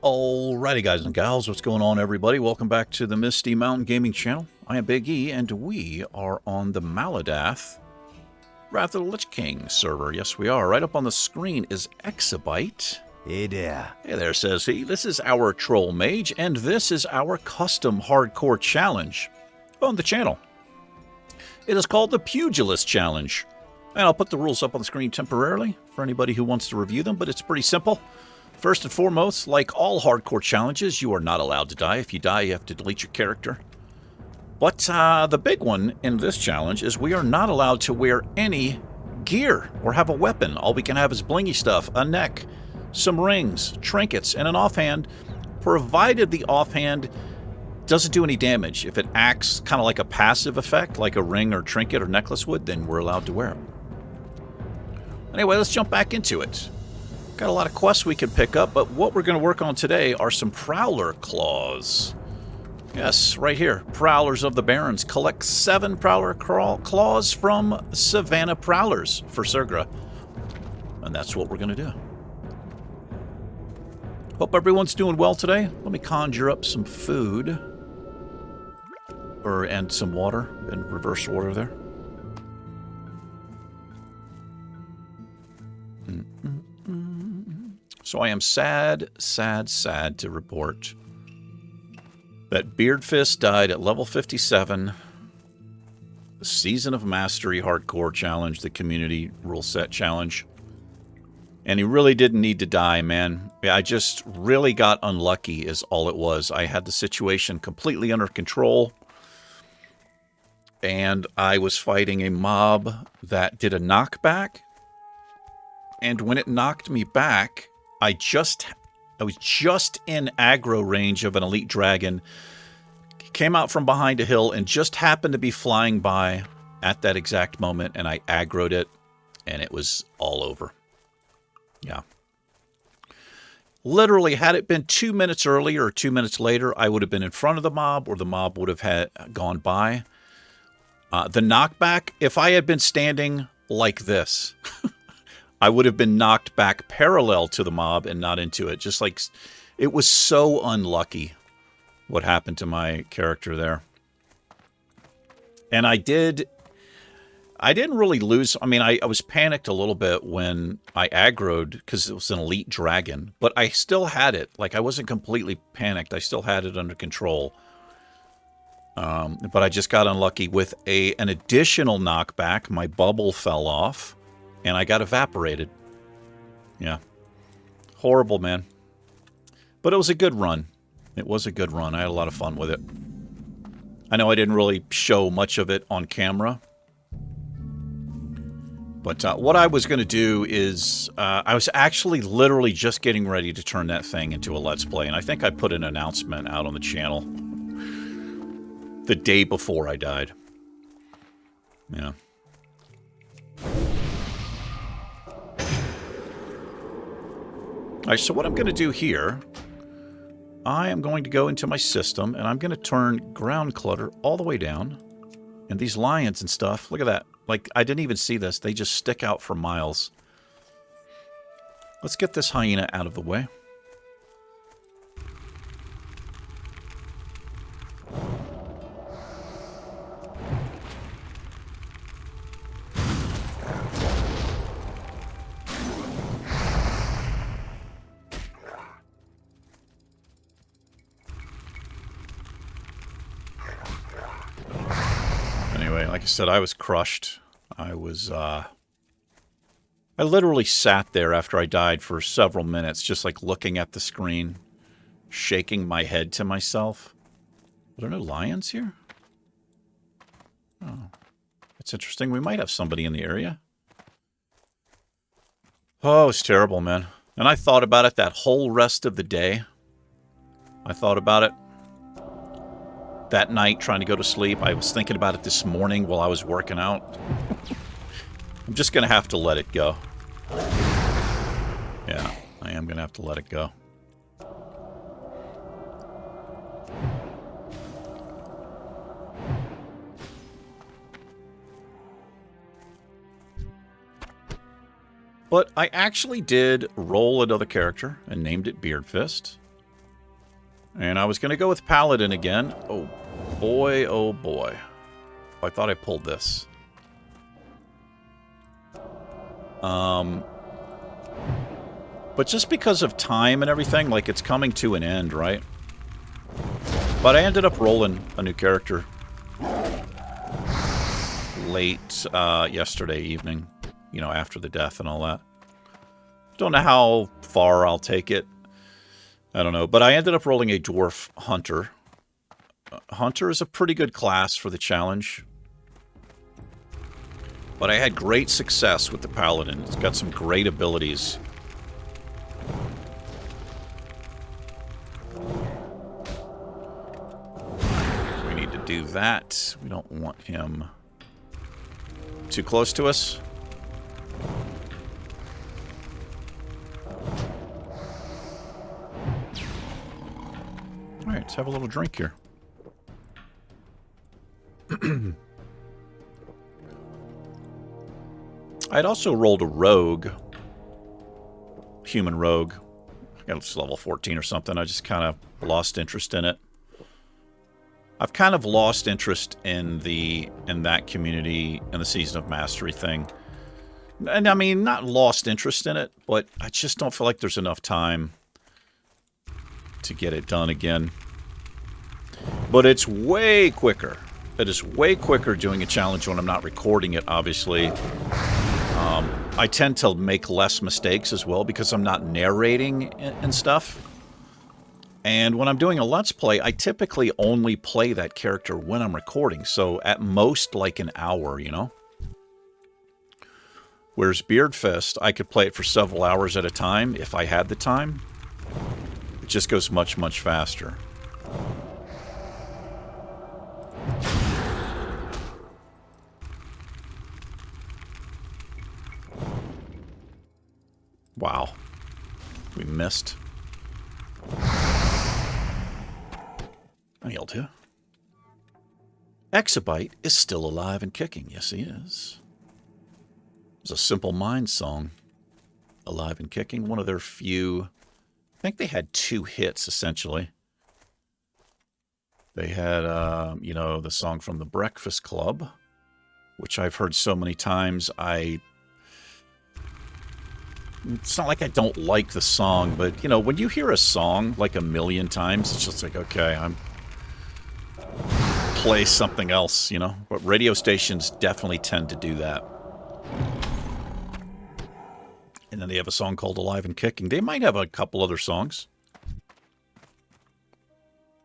Alrighty, guys and gals, what's going on, everybody? Welcome back to the Misty Mountain Gaming Channel. I am Big E, and we are on the Maladath Wrath of the Lich King server. Yes, we are. Right up on the screen is Exabyte. Hey there. Hey there, says he. This is our Troll Mage, and this is our custom hardcore challenge on the channel. It is called the Pugilist Challenge. And I'll put the rules up on the screen temporarily for anybody who wants to review them, but it's pretty simple. First and foremost, like all hardcore challenges, you are not allowed to die. If you die, you have to delete your character. But the big one in this challenge is we are not allowed to wear any gear or have a weapon. All we can have is blingy stuff, a neck, some rings, trinkets, and an offhand, provided the offhand doesn't do any damage. If it acts kind of like a passive effect, like a ring or trinket or necklace would, then we're allowed to wear it. Anyway, let's jump back into it. Got a lot of quests we can pick up, but what we're going to work on today are some Prowler Claws. Yes, right here. Prowlers of the Barrens. Collect 7 Prowler Claws from Savannah Prowlers for Sergra. And that's what we're going to do. Hope everyone's doing well today. Let me conjure up some food. And some water in reverse order there. So I am sad to report that Beardfist died at level 57, the Season of Mastery Hardcore Challenge, the Community Rule Set Challenge. And he really didn't need to die, man. I just really got unlucky is all it was. I had the situation completely under control, and I was fighting a mob that did a knockback, and when it knocked me back, I was just in aggro range of an elite dragon, came out from behind a hill, and just happened to be flying by at that exact moment, and I aggroed it, and it was all over. Yeah. Literally, had it been 2 minutes earlier or 2 minutes later, I would have been in front of the mob, or the mob would have gone by. The knockback, if I had been standing like this... I would have been knocked back parallel to the mob and not into it. Just like, it was so unlucky what happened to my character there. And I didn't really lose. I mean, I was panicked a little bit when I aggroed because it was an elite dragon, but I still had it. Like, I wasn't completely panicked. I still had it under control. But I just got unlucky with an additional knockback. My bubble fell off. And I got evaporated. Yeah. Horrible, man. But it was a good run. It was a good run. I had a lot of fun with it. I know I didn't really show much of it on camera. But what I was going to do is... I was actually literally just getting ready to turn that thing into a Let's Play. And I think I put an announcement out on the channel the day before I died. Yeah. Alright, so what I'm going to do here, I am going to go into my system, and I'm going to turn ground clutter all the way down. And these lions and stuff, look at that. Like, I didn't even see this. They just stick out for miles. Let's get this hyena out of the way. Like I said, I was crushed. I literally sat there after I died for several minutes, just like looking at the screen, shaking my head to myself. Are there no lions here? Oh, that's interesting. We might have somebody in the area. Oh, it's terrible, man. And I thought about it that whole rest of the day. I thought about it that night trying to go to sleep. I was thinking about it this morning while I was working out. I'm just going to have to let it go. Yeah, I am going to have to let it go. But I actually did roll another character and named it Beardfist. And I was going to go with Paladin again. Oh boy, oh boy. I thought I pulled this. But just because of time and everything, like, it's coming to an end, right? But I ended up rolling a new character late yesterday evening, you know, after the death and all that. Don't know how far I'll take it. I don't know. But I ended up rolling a Dwarf Hunter. Hunter is a pretty good class for the challenge. But I had great success with the Paladin. It's got some great abilities. We need to do that. We don't want him too close to us. Alright, let's have a little drink here. I'd also rolled a rogue. Human rogue. I got it to level 14 or something. I just kind of lost interest in it. I've kind of lost interest in that community and the Season of Mastery thing. And I mean, not lost interest in it, but I just don't feel like there's enough time to get it done again. But it's way quicker. It is way quicker doing a challenge when I'm not recording it, obviously. I tend to make less mistakes as well because I'm not narrating and stuff. And when I'm doing a Let's Play, I typically only play that character when I'm recording. So at most, like an hour, you know? Whereas Beardfist, I could play it for several hours at a time if I had the time. It just goes much, much faster. Wow. We missed. I yelled here. Exabyte is still alive and kicking. Yes, he is. It's a Simple Minds song. Alive and kicking. One of their few... I think they had 2 hits, essentially. They had, you know, the song from The Breakfast Club, which I've heard so many times. It's not like I don't like the song, but, you know, when you hear a song like a million times, it's just like, okay, play something else, you know? But radio stations definitely tend to do that. And then they have a song called Alive and Kicking. They might have a couple other songs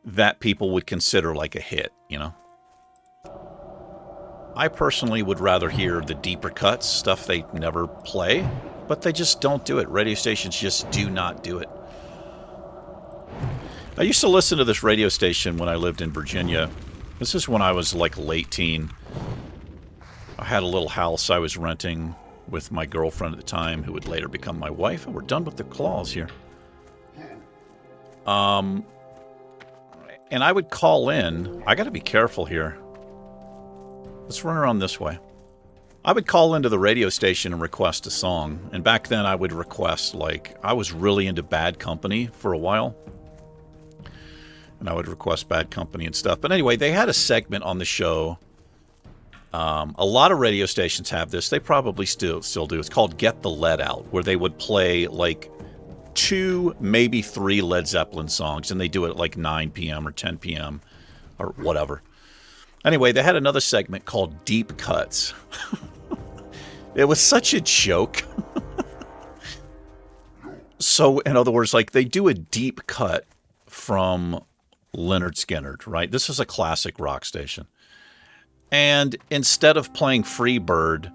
that people would consider like a hit, you know? I personally would rather hear the deeper cuts, stuff they never play, but they just don't do it. Radio stations just do not do it. I used to listen to this radio station when I lived in Virginia. This is when I was like late teen. I had a little house I was renting with my girlfriend at the time, who would later become my wife. And we're done with the claws here. And I would call in. I got to be careful here. Let's run around this way. I would call into the radio station and request a song. And back then I would request, like, I was really into Bad Company for a while. And I would request Bad Company and stuff. But anyway, they had a segment on the show. A lot of radio stations have this. They probably still do. It's called Get the Lead Out, where they would play, like, 2, maybe 3 Led Zeppelin songs. And they do it at, like, 9 p.m. or 10 p.m. or whatever. Anyway, they had another segment called Deep Cuts. It was such a joke. So, in other words, like, they do a deep cut from Lynyrd Skynyrd, right? This is a classic rock station. And instead of playing Freebird,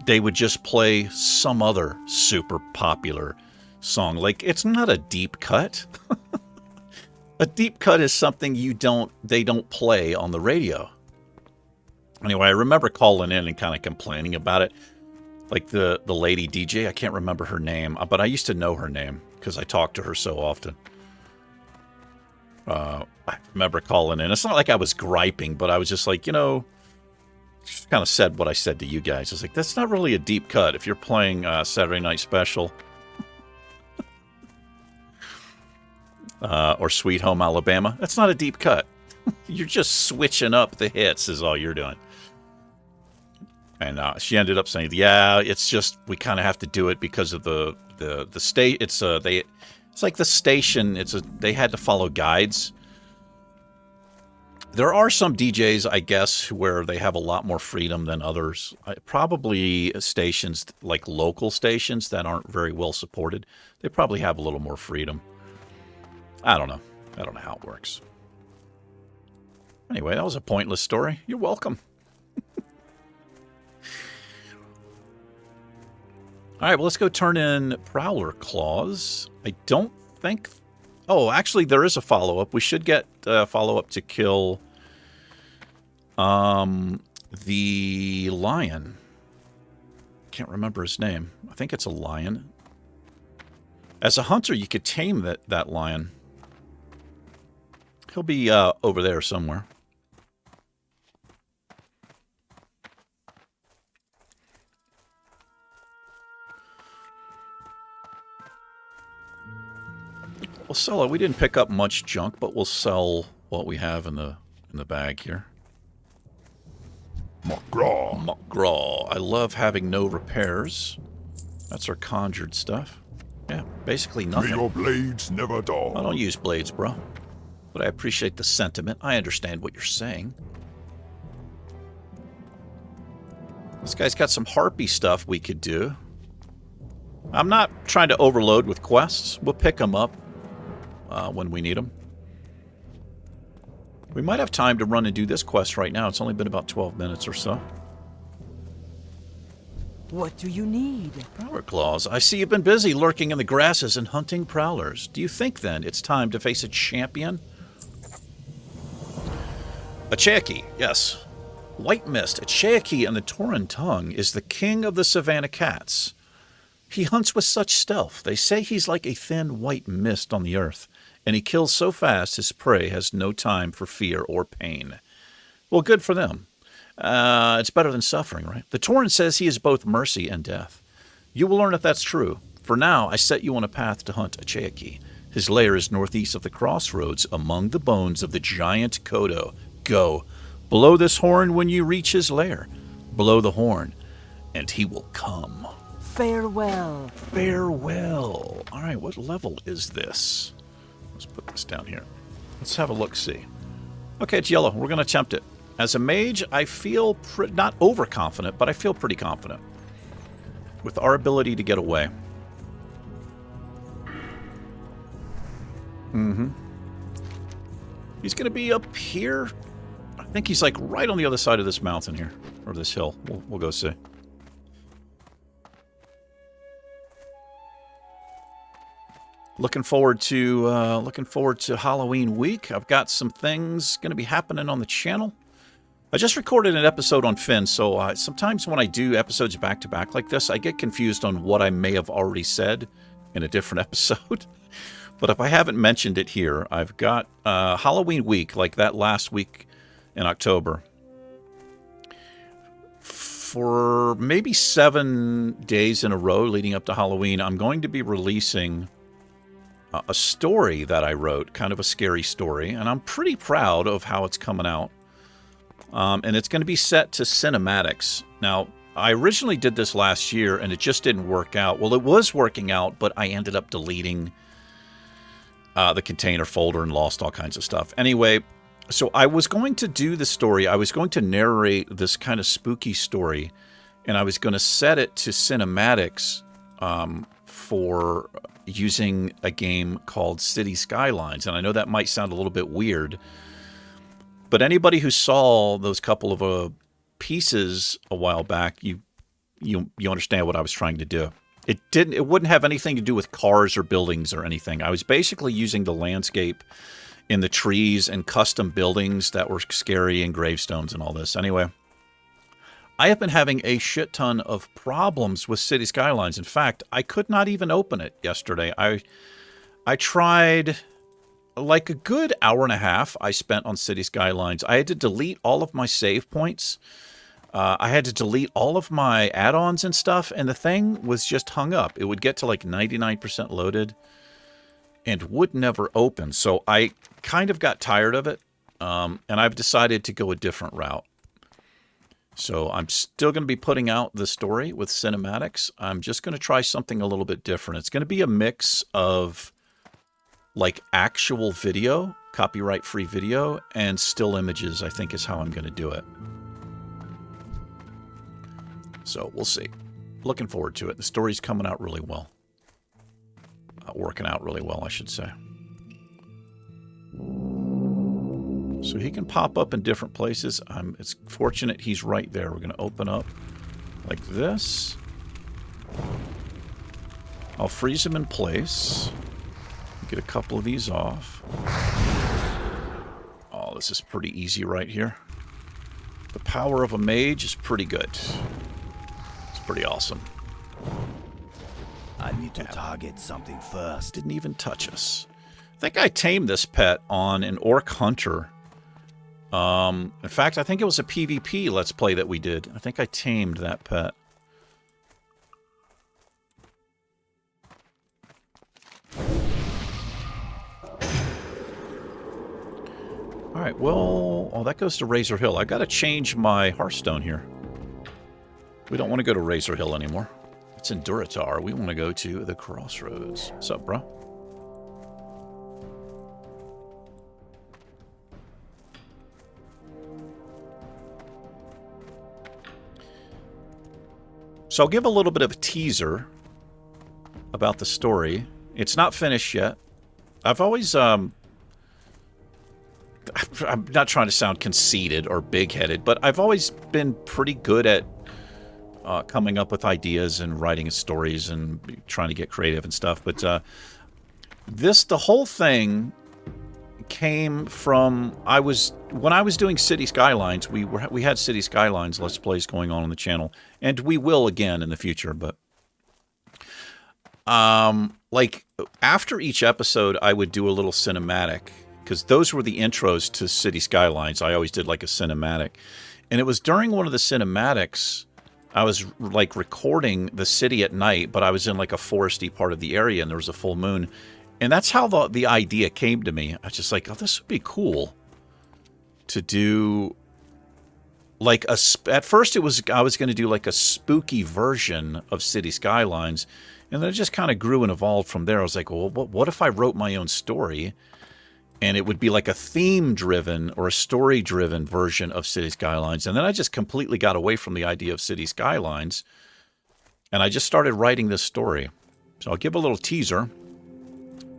they would just play some other super popular song. Like, it's not a deep cut. A deep cut is something they don't play on the radio. Anyway, I remember calling in and kind of complaining about it. Like the lady DJ, I can't remember her name, but I used to know her name because I talked to her so often. I remember calling in. It's not like I was griping, but I was just like, you know, just kind of said what I said to you guys. I was like, that's not really a deep cut if you're playing Saturday Night Special or Sweet Home Alabama. That's not a deep cut. You're just switching up the hits is all you're doing. And she ended up saying, yeah, it's just we kind of have to do it because of the state. It's like the station. They had to follow guides. There are some DJs, I guess, where they have a lot more freedom than others. Probably stations, like local stations that aren't very well supported, they probably have a little more freedom. I don't know. I don't know how it works. Anyway, that was a pointless story. You're welcome. All right, well, let's go turn in Prowler Claws. I don't think... Oh, actually, there is a follow-up. We should get a follow-up to kill the lion. Can't remember his name. I think it's a lion. As a hunter, you could tame that lion. He'll be over there somewhere. We'll sell it. We didn't pick up much junk, but we'll sell what we have in the bag here. McGraw. McGraw. I love having no repairs. That's our conjured stuff. Yeah, basically nothing. May your blades never dull. I don't use blades, bro. But I appreciate the sentiment. I understand what you're saying. This guy's got some harpy stuff we could do. I'm not trying to overload with quests. We'll pick them up when we need them. We might have time to run and do this quest right now. It's only been about 12 minutes or so. What do you need? Prowler Claws. I see you've been busy lurking in the grasses and hunting prowlers. Do you think, then, it's time to face a champion? A Cherokee, yes. White Mist, a Cherokee and the Tauren Tongue, is the king of the Savannah Cats. He hunts with such stealth. They say he's like a thin white mist on the earth, and he kills so fast his prey has no time for fear or pain. Well, good for them. It's better than suffering, right? The Tauren says he is both mercy and death. You will learn if that's true. For now, I set you on a path to hunt a Cherokee. His lair is northeast of the crossroads, among the bones of the giant Kodo. Go. Blow this horn when you reach his lair. Blow the horn, and he will come. Farewell. Farewell. All right, what level is this? Let's put this down here. Let's have a look-see. Okay, it's yellow. We're going to attempt it. As a mage, I feel not overconfident, but I feel pretty confident with our ability to get away. He's going to be up here. I think he's like right on the other side of this mountain here, or this hill. We'll go see. Looking forward to Halloween week. I've got some things going to be happening on the channel. I just recorded an episode on Finn, so sometimes when I do episodes back-to-back like this, I get confused on what I may have already said in a different episode. But if I haven't mentioned it here, I've got Halloween week, like that last week in October. For maybe 7 days in a row leading up to Halloween, I'm going to be releasing a story that I wrote, kind of a scary story, and I'm pretty proud of how it's coming out. And it's going to be set to cinematics. Now, I originally did this last year, and it just didn't work out. Well, it was working out, but I ended up deleting the container folder and lost all kinds of stuff. Anyway, so I was going to do the story. I was going to narrate this kind of spooky story, and I was going to set it to cinematics for using a game called City Skylines. And I know that might sound a little bit weird, but anybody who saw those couple of pieces a while back, you understand what I was trying to do. It wouldn't have anything to do with cars or buildings or anything. I was basically using the landscape in the trees and custom buildings that were scary and gravestones and all this. Anyway, I have been having a shit ton of problems with City Skylines. In fact, I could not even open it yesterday. I tried like a good hour and a half I spent on City Skylines. I had to delete all of my save points I had to delete all of my add-ons and stuff, and the thing was just hung up. It would get to like 99% loaded and would never open. So I kind of got tired of it, and I've decided to go a different route. So I'm still going to be putting out the story with cinematics. I'm just going to try something a little bit different. It's going to be a mix of like actual video, copyright-free video, and still images, I think is how I'm going to do it. So we'll see. Looking forward to it. The story's coming out really well. Working out really well, I should say. So he can pop up in different places. It's fortunate he's right there. We're going to open up like this. I'll freeze him in place. Get a couple of these off. Oh, this is pretty easy right here. The power of a mage is pretty good. It's pretty awesome. I need to target something first. Didn't even touch us. I think I tamed this pet on an orc hunter. In fact, I think it was a PvP Let's Play that we did. I think I tamed that pet. Alright, well... Oh, that goes to Razor Hill. I've got to change my Hearthstone here. We don't want to go to Razor Hill anymore. It's in Duratar. We want to go to the Crossroads. What's up, bro? So I'll give a little bit of a teaser about the story. It's not finished yet. I've always, I'm not trying to sound conceited or big-headed, but I've always been pretty good at coming up with ideas and writing stories and trying to get creative and stuff. But the whole thing came from when I was doing City Skylines. We had City Skylines Let's Plays going on the channel, and we will again in the future. But like after each episode, I would do a little cinematic because those were the intros to City Skylines. I always did like a cinematic, and it was during one of the cinematics. I was like recording the city at night, but I was in like a foresty part of the area, and there was a full moon. And that's how the idea came to me. I was just like, oh, this would be cool to do like at first I was going to do like a spooky version of City Skylines. And then it just kind of grew and evolved from there. I was like, well, what if I wrote my own story and it would be like a theme-driven or a story-driven version of City Skylines? And then I just completely got away from the idea of City Skylines. And I just started writing this story. So I'll give a little teaser.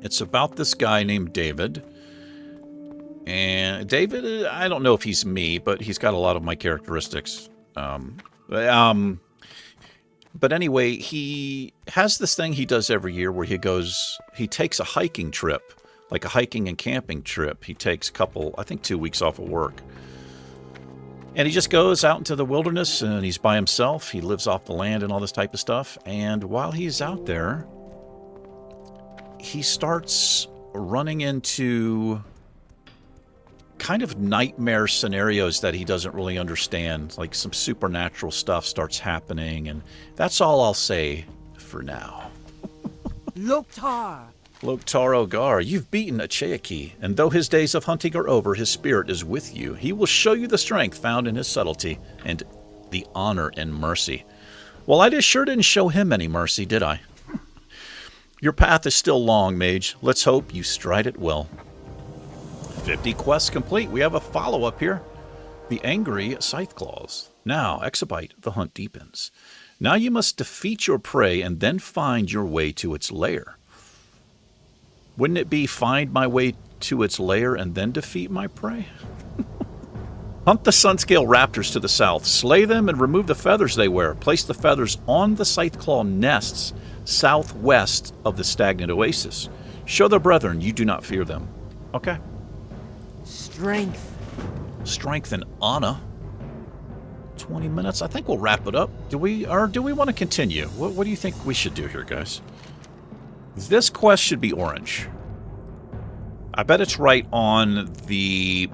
It's about this guy named David. And David, I don't know if he's me, but he's got a lot of my characteristics. But anyway, he has this thing he does every year where he takes a hiking trip, like a hiking and camping trip. He takes I think 2 weeks off of work. And he just goes out into the wilderness and he's by himself. He lives off the land and all this type of stuff. And while he's out there, he starts running into kind of nightmare scenarios that he doesn't really understand. Like some supernatural stuff starts happening, and that's all I'll say for now. Loktar! Loktar Ogar, you've beaten a Cherokee, and though his days of hunting are over, his spirit is with you. He will show you the strength found in his subtlety and the honor and mercy. Well, I just sure didn't show him any mercy, did I? Your path is still long, Mage. Let's hope you stride it well. 50 quests complete. We have a follow-up here. The Angry Scytheclaws. Now, Exabyte, the hunt deepens. Now you must defeat your prey and then find your way to its lair. Wouldn't it be find my way to its lair and then defeat my prey? Hunt the Sunscale raptors to the south. Slay them and remove the feathers they wear. Place the feathers on the Scytheclaw nests southwest of the stagnant oasis. Show their brethren you do not fear them. Okay. Strength. Strength and honor. 20 minutes. I think we'll wrap it up. Do we want to continue? What do you think we should do here, guys? This quest should be orange. I bet it's right on the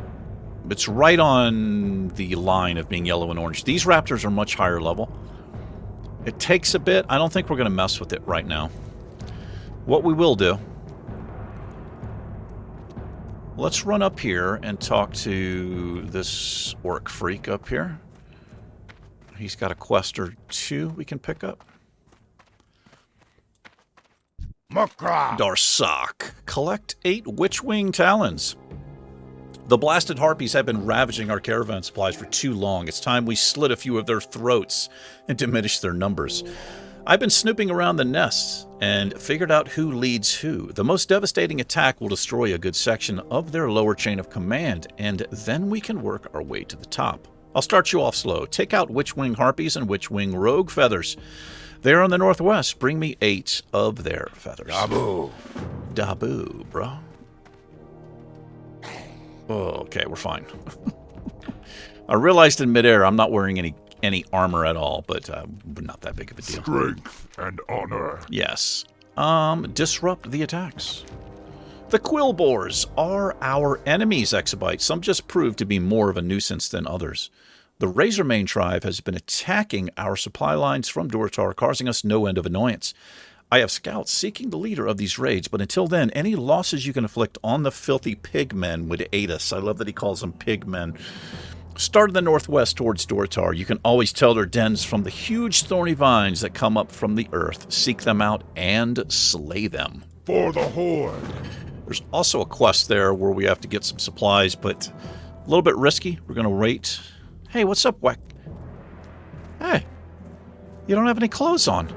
It's right on the line of being yellow and orange. These raptors are much higher level. It takes a bit. I don't think we're going to mess with it right now. What we will do, let's run up here and talk to this orc freak up here. He's got a quest or two we can pick up. Makra! Darsak. Collect 8 Witchwing Talons. The blasted harpies have been ravaging our caravan supplies for too long. It's time we slit a few of their throats and diminish their numbers. I've been snooping around the nests and figured out who leads who. The most devastating attack will destroy a good section of their lower chain of command, and then we can work our way to the top. I'll start you off slow. Take out Witchwing Harpies and Witchwing Rogue Feathers. They're on the northwest. Bring me 8 of their feathers. Dabu! Dabu, bro. Oh, okay, we're fine. I realized in midair I'm not wearing any armor at all, but not that big of a deal. Strength and honor. Yes. Disrupt the attacks. The Quillboars are our enemies, Exabyte. Some just prove to be more of a nuisance than others. The Razormane tribe has been attacking our supply lines from Durotar, causing us no end of annoyance. I have scouts seeking the leader of these raids, but until then, any losses you can inflict on the filthy pigmen would aid us. I love that he calls them pigmen. Start in the northwest towards Durotar. You can always tell their dens from the huge thorny vines that come up from the earth. Seek them out and slay them. For the Horde. There's also a quest there where we have to get some supplies, but a little bit risky. We're going to wait. Hey, what's up, Wack? Hey, you don't have any clothes on.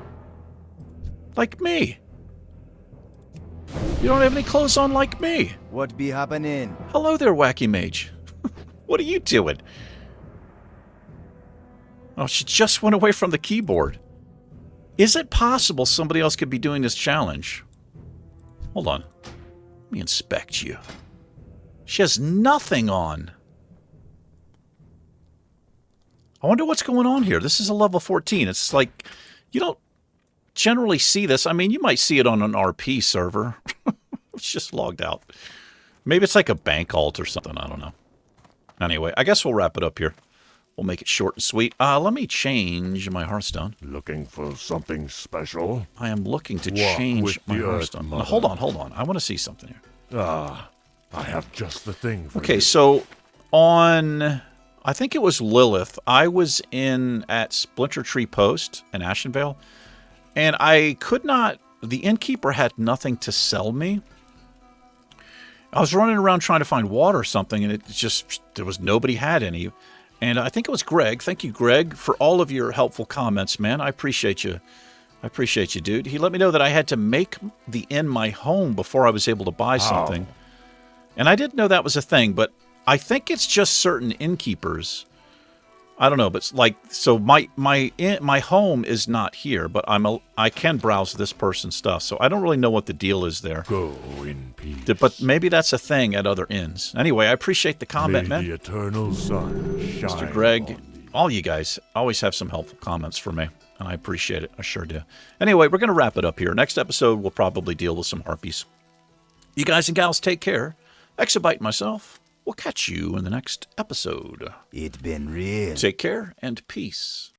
Like me. You don't have any clothes on like me. What be happening? Hello there, Wacky Mage. What are you doing? Oh, she just went away from the keyboard. Is it possible somebody else could be doing this challenge? Hold on. Let me inspect you. She has nothing on. I wonder what's going on here. This is a level 14. It's like, you don't generally see this. I mean, you might see it on an RP server. It's just logged out. Maybe it's like a bank alt or something. I don't know. Anyway, I guess we'll wrap it up here. We'll make it short and sweet. Let me change my Hearthstone. Looking for something special? I am looking to Walk change with my the Hearthstone. Earth Now, Mother. hold on. I want to see something here. I have just the thing for Okay, you. so on, I think it was Lilith, I was at Splinter Tree Post in Ashenvale, and I could not, the innkeeper had nothing to sell me. I was running around trying to find water or something, and it just, nobody had any. And I think it was Greg. Thank you, Greg, for all of your helpful comments, man. I appreciate you. I appreciate you, dude. He let me know that I had to make the inn my home before I was able to buy something. And I didn't know that was a thing, but I think it's just certain innkeepers. I don't know, but it's like, so my home is not here, but I can browse this person's stuff, so I don't really know what the deal is there. Go in peace. But maybe that's a thing at other inns. Anyway, I appreciate the comment, May man. the eternal sun shine Mr. Greg, on thee. all you guys always have some helpful comments for me, and I appreciate it. I sure do. Anyway, we're going to wrap it up here. Next episode, we'll probably deal with some harpies. You guys and gals, take care. Exabyte and myself, we'll catch you in the next episode. It been real. Take care and peace.